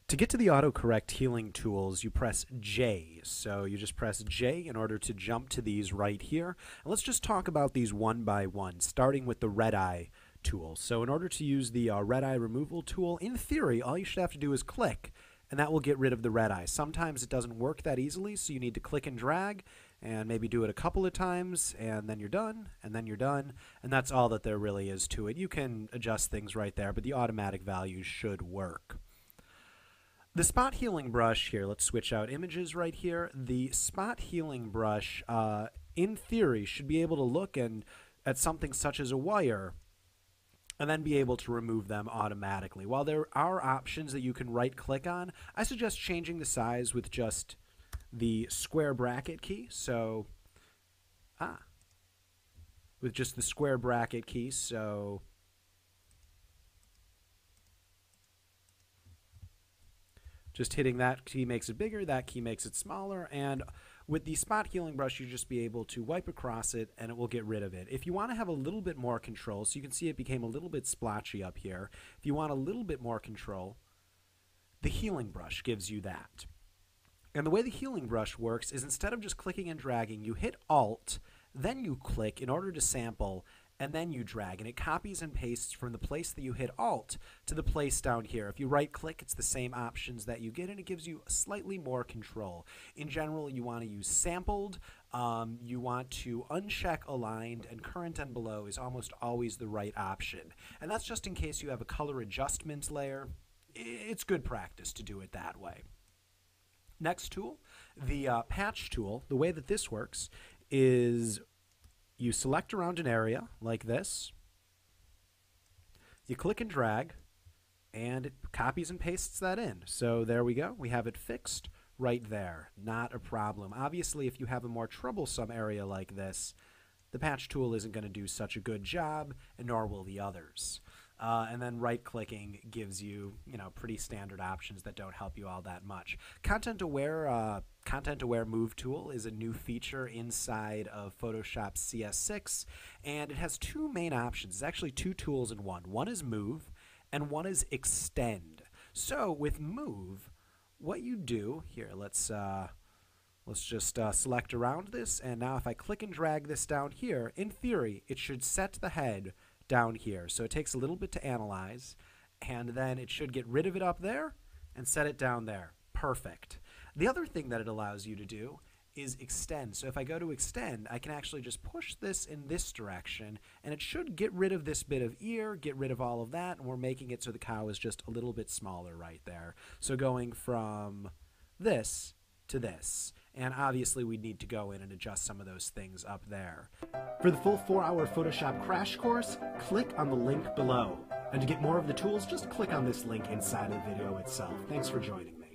To get to the autocorrect healing tools, you press J. So you just press J in order to jump to these right here. And let's just talk about these one by one, starting with the red eye tool. So in order to use the red eye removal tool, in theory, all you should have to do is click, and that will get rid of the red eye. Sometimes it doesn't work that easily, so you need to click and drag, and maybe do it a couple of times, and then you're done, and then you're done, and that's all that there really is to it. You can adjust things right there, but the automatic values should work. The spot healing brush here, let's switch out images right here. The spot healing brush, in theory, should be able to look at something such as a wire and then be able to remove them automatically. While there are options that you can right-click on, I suggest changing the size with just the square bracket key. So, with just the square bracket key, so just hitting that key makes it bigger, that key makes it smaller, and with the spot healing brush, you just be able to wipe across it and it will get rid of it. If you want to have a little bit more control, so you can see it became a little bit splotchy up here, if you want a little bit more control, the healing brush gives you that. And the way the healing brush works is instead of just clicking and dragging, you hit Alt, then you click in order to sample, and then you drag, and it copies and pastes from the place that you hit Alt to the place down here. If you right-click, it's the same options that you get, and it gives you slightly more control. In general, you want to use sampled, you want to uncheck aligned, and current and below is almost always the right option. And that's just in case you have a color adjustment layer. It's good practice to do it that way. Next tool, the patch tool. The way that this works is you select around an area like this, you click and drag, and it copies and pastes that in. So there we go. We have it fixed right there. Not a problem. Obviously, if you have a more troublesome area like this, the patch tool isn't going to do such a good job, and nor will the others. And then right-clicking gives you, pretty standard options that don't help you all that much. Content-aware Move tool is a new feature inside of Photoshop CS6, and it has two main options. It's actually two tools in one. One is Move, and one is Extend. So with Move, what you do here, let's just select around this, and now if I click and drag this down here, in theory, it should set the head down here. So it takes a little bit to analyze, and then it should get rid of it up there and set it down there. Perfect. The other thing that it allows you to do is extend. So if I go to extend, I can actually just push this in this direction, and it should get rid of this bit of ear, get rid of all of that, and we're making it so the cow is just a little bit smaller right there. So going from this to this. And obviously we need to go in and adjust some of those things up there. For the full 4-hour Photoshop crash course, click on the link below. And to get more of the tools, just click on this link inside the video itself. Thanks for joining me.